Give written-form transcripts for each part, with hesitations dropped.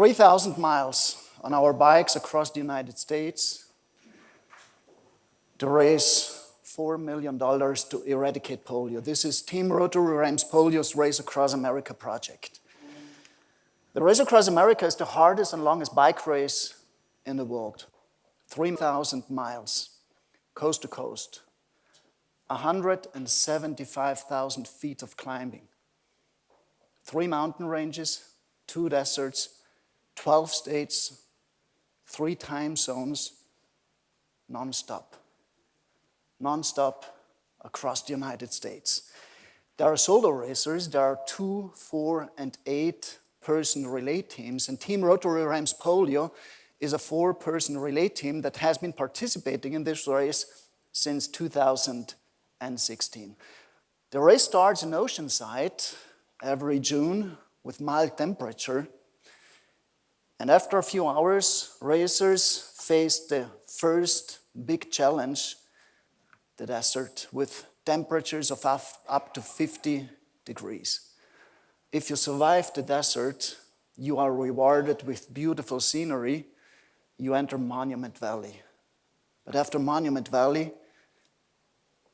3,000 miles on our bikes across the United States to raise $4 million to eradicate polio. This is Team Rotary Rams Polio's Race Across America project. The Race Across America is the hardest and longest bike race in the world. 3,000 miles, coast to coast, 175,000 feet of climbing, 3 mountain ranges, 2 deserts, 12 states, 3 time zones, non-stop across the United States. There are solo racers, there are 2, 4, and 8-person relay teams, and Team Rotary Rams Polio is a 4-person relay team that has been participating in this race since 2016. The race starts in Oceanside every June with mild temperature, and after a few hours, racers face the first big challenge, the desert, with temperatures of up to 50 degrees. If you survive the desert, you are rewarded with beautiful scenery. You enter Monument Valley. But after Monument Valley,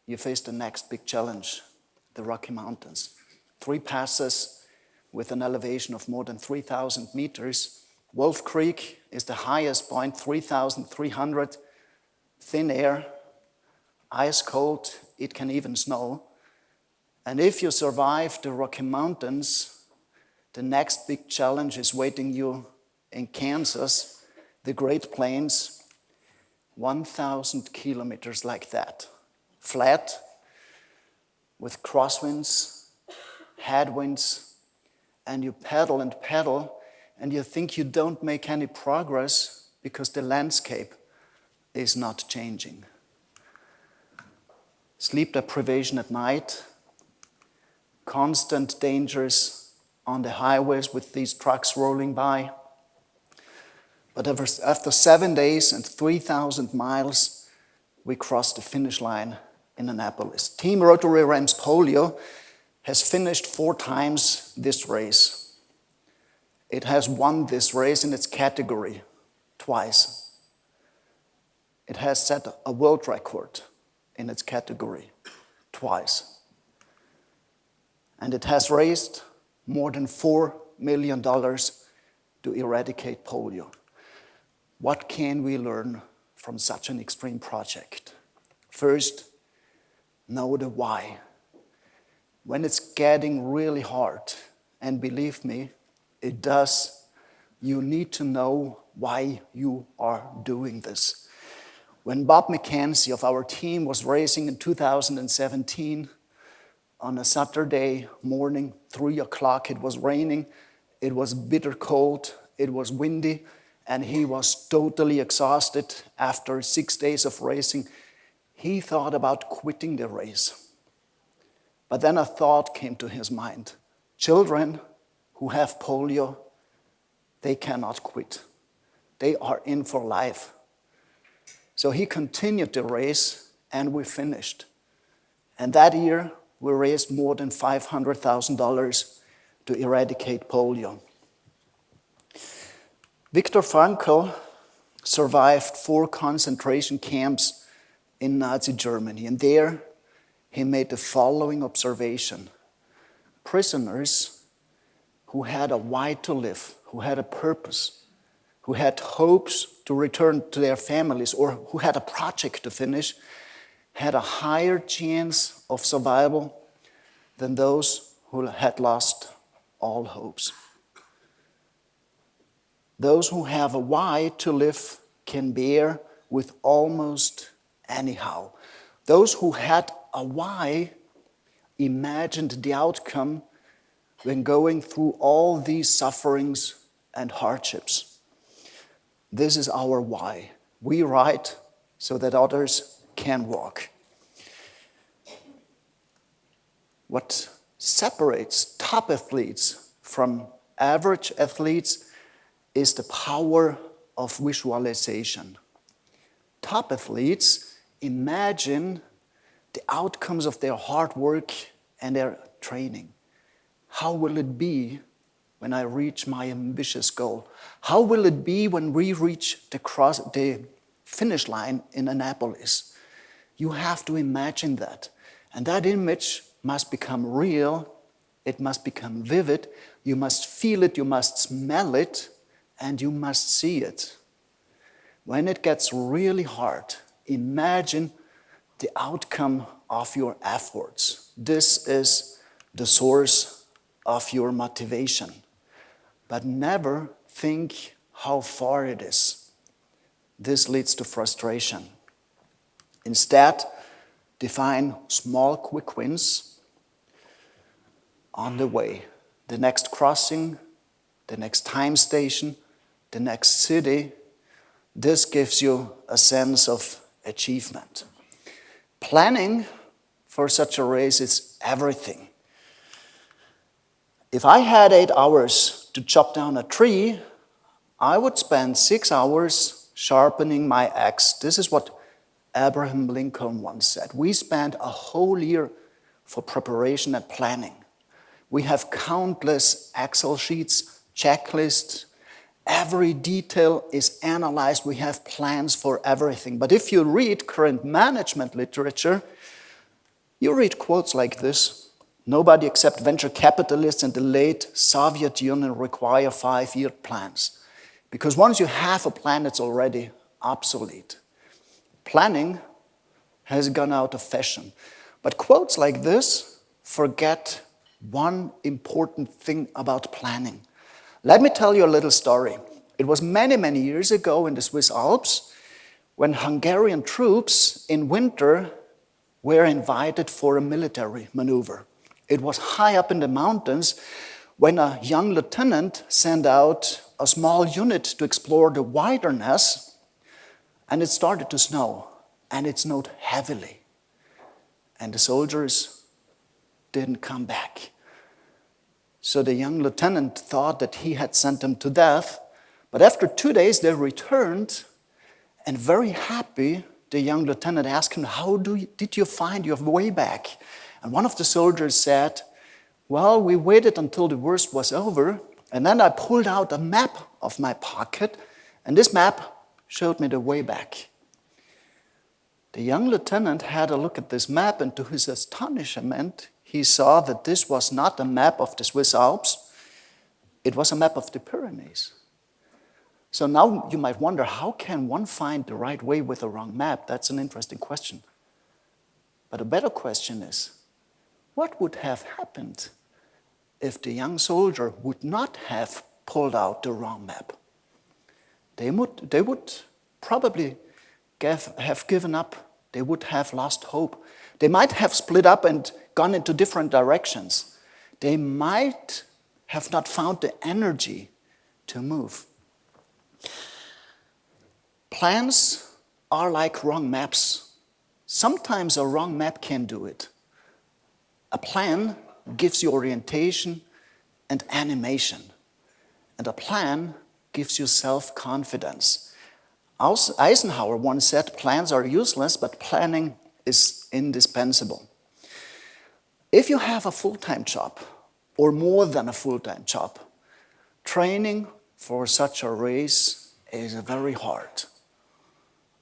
you face the next big challenge, the Rocky Mountains. 3 passes with an elevation of more than 3,000 meters. Wolf Creek is the highest point, 3,300, thin air, ice cold, it can even snow. And if you survive the Rocky Mountains, the next big challenge is waiting you in Kansas, the Great Plains, 1,000 kilometers like that. Flat, with crosswinds, headwinds, and you pedal, and you think you don't make any progress because the landscape is not changing. Sleep deprivation at night, constant dangers on the highways with these trucks rolling by. But after 7 days and 3,000 miles, we crossed the finish line in Annapolis. Team Rotary Rams Polio has finished 4 times this race. It has won this race in its category twice. It has set a world record in its category twice. And it has raised more than $4 million to eradicate polio. What can we learn from such an extreme project? First, know the why. When it's getting really hard, and believe me, it does, you need to know why you are doing this. When Bob McKenzie of our team was racing in 2017, on a Saturday morning, 3 o'clock, it was raining, it was bitter cold, it was windy, and he was totally exhausted after 6 days of racing. He thought about quitting the race. But then a thought came to his mind. Children who have polio, they cannot quit. They are in for life. So he continued the race, and we finished. And that year, we raised more than $500,000 to eradicate polio. Viktor Frankl survived 4 concentration camps in Nazi Germany, and there he made the following observation. Prisoners who had a why to live, who had a purpose, who had hopes to return to their families, or who had a project to finish, had a higher chance of survival than those who had lost all hopes. Those who have a why to live can bear with almost anyhow. Those who had a why imagined the outcome when going through all these sufferings and hardships. This is our why. We ride so that others can walk. What separates top athletes from average athletes is the power of visualization. Top athletes imagine the outcomes of their hard work and their training. How will it be when I reach my ambitious goal? How will it be when we reach the finish line in Annapolis? You have to imagine that. And that image must become real. It must become vivid. You must feel it, you must smell it, and you must see it. When it gets really hard, imagine the outcome of your efforts. This is the source of your motivation. But never think how far it is. This leads to frustration. Instead, define small, quick wins on the way. The next crossing, the next time station, the next city. This gives you a sense of achievement. Planning for such a race is everything. If I had 8 hours to chop down a tree, I would spend 6 hours sharpening my axe. This is what Abraham Lincoln once said. We spend a whole year for preparation and planning. We have countless Excel sheets, checklists. Every detail is analyzed. We have plans for everything. But if you read current management literature, you read quotes like this. Nobody except venture capitalists and the late Soviet Union require 5-year plans. Because once you have a plan, it's already obsolete. Planning has gone out of fashion. But quotes like this forget one important thing about planning. Let me tell you a little story. It was many, many years ago in the Swiss Alps when Hungarian troops in winter were invited for a military maneuver. It was high up in the mountains when a young lieutenant sent out a small unit to explore the wilderness, and it started to snow, and it snowed heavily. And the soldiers didn't come back. So the young lieutenant thought that he had sent them to death, but after 2 days they returned, and very happy, the young lieutenant asked him, how did you find your way back? And one of the soldiers said, well, we waited until the worst was over, and then I pulled out a map of my pocket, and this map showed me the way back. The young lieutenant had a look at this map, and to his astonishment, he saw that this was not a map of the Swiss Alps, it was a map of the Pyrenees. So now you might wonder, how can one find the right way with a wrong map? That's an interesting question. But a better question is, what would have happened if the young soldier would not have pulled out the wrong map? They would probably have given up. They would have lost hope. They might have split up and gone into different directions. They might have not found the energy to move. Plans are like wrong maps. Sometimes a wrong map can do it. A plan gives you orientation and animation. And a plan gives you self-confidence. Eisenhower once said, plans are useless, but planning is indispensable. If you have a full-time job, or more than a full-time job, training for such a race is very hard.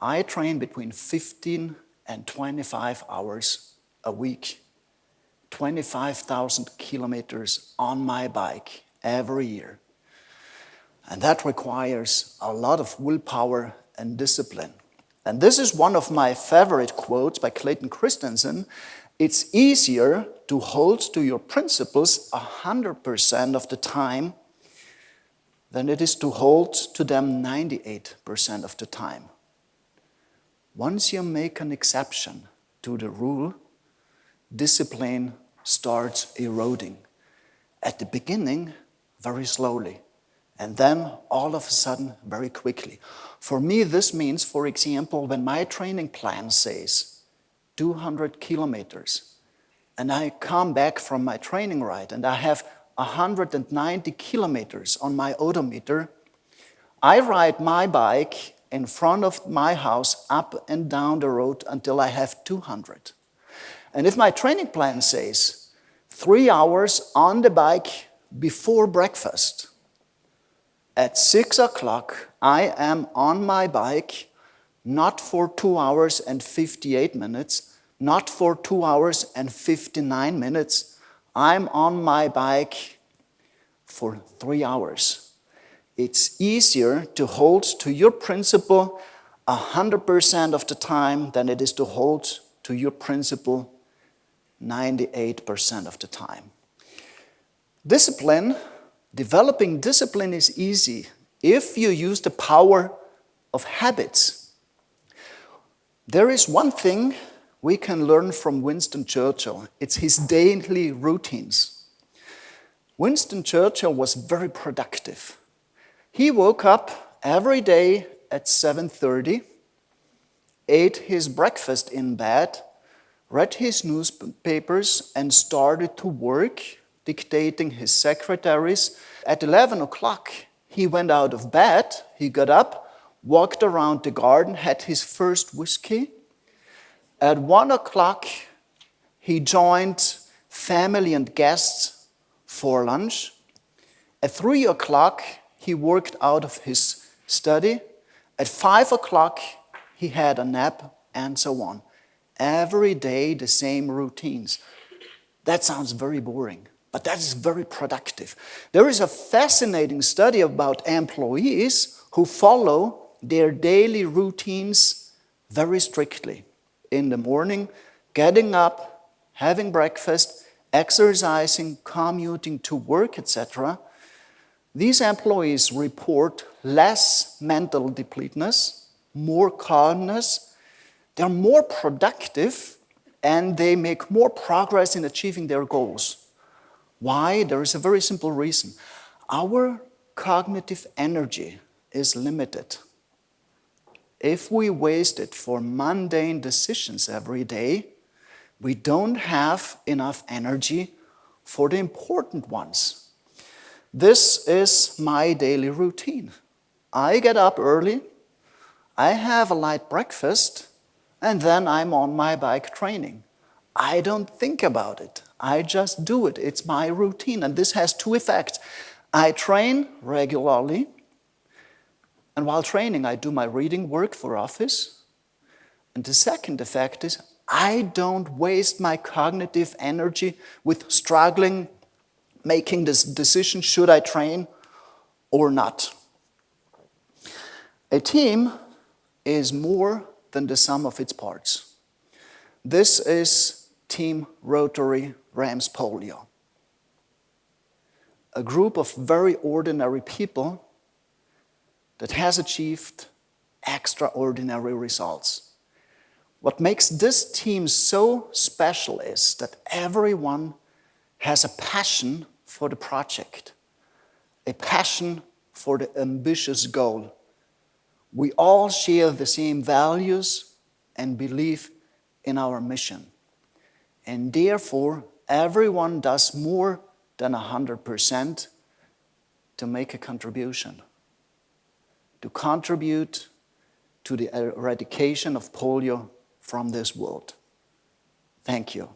I train between 15 and 25 hours a week, 25,000 kilometers on my bike every year. And that requires a lot of willpower and discipline. And this is one of my favorite quotes by Clayton Christensen. It's easier to hold to your principles 100% of the time than it is to hold to them 98% of the time. Once you make an exception to the rule, discipline starts eroding. At the beginning, very slowly, and then all of a sudden, very quickly. For me, this means, for example, when my training plan says 200 kilometers, and I come back from my training ride, and I have 190 kilometers on my odometer, I ride my bike in front of my house up and down the road until I have 200. And if my training plan says 3 hours on the bike before breakfast, at 6 o'clock, I am on my bike, not for 2 hours and 58 minutes, not for 2 hours and 59 minutes. I'm on my bike for 3 hours. It's easier to hold to your principle 100% of the time than it is to hold to your principle 98% of the time. Developing discipline is easy if you use the power of habits. There is one thing we can learn from Winston Churchill. It's his daily routines. Winston Churchill was very productive. He woke up every day at 7:30, ate his breakfast in bed, read his newspapers, and started to work, dictating his secretaries. At 11 o'clock, he went out of bed, he got up, walked around the garden, had his first whiskey. At 1 o'clock, he joined family and guests for lunch. At 3 o'clock, he worked out of his study. At 5 o'clock, he had a nap, and so on. Every day, the same routines. That sounds very boring, but that is very productive. There is a fascinating study about employees who follow their daily routines very strictly. In the morning, getting up, having breakfast, exercising, commuting to work, etc. These employees report less mental depleteness, more calmness, they're more productive, and they make more progress in achieving their goals. Why? There is a very simple reason. Our cognitive energy is limited. If we waste it for mundane decisions every day, we don't have enough energy for the important ones. This is my daily routine. I get up early, I have a light breakfast, and then I'm on my bike training. I don't think about it. I just do it. It's my routine, and this has two effects. I train regularly, and while training, I do my reading work for office. And the second effect is I don't waste my cognitive energy with struggling, making this decision, should I train or not? A team is more than the sum of its parts. This is Team Rotary Rams Polio. A group of very ordinary people that has achieved extraordinary results. What makes this team so special is that everyone has a passion for the project, a passion for the ambitious goal. We all share the same values and belief in our mission. And therefore, everyone does more than 100% to make a contribution, to contribute to the eradication of polio from this world. Thank you.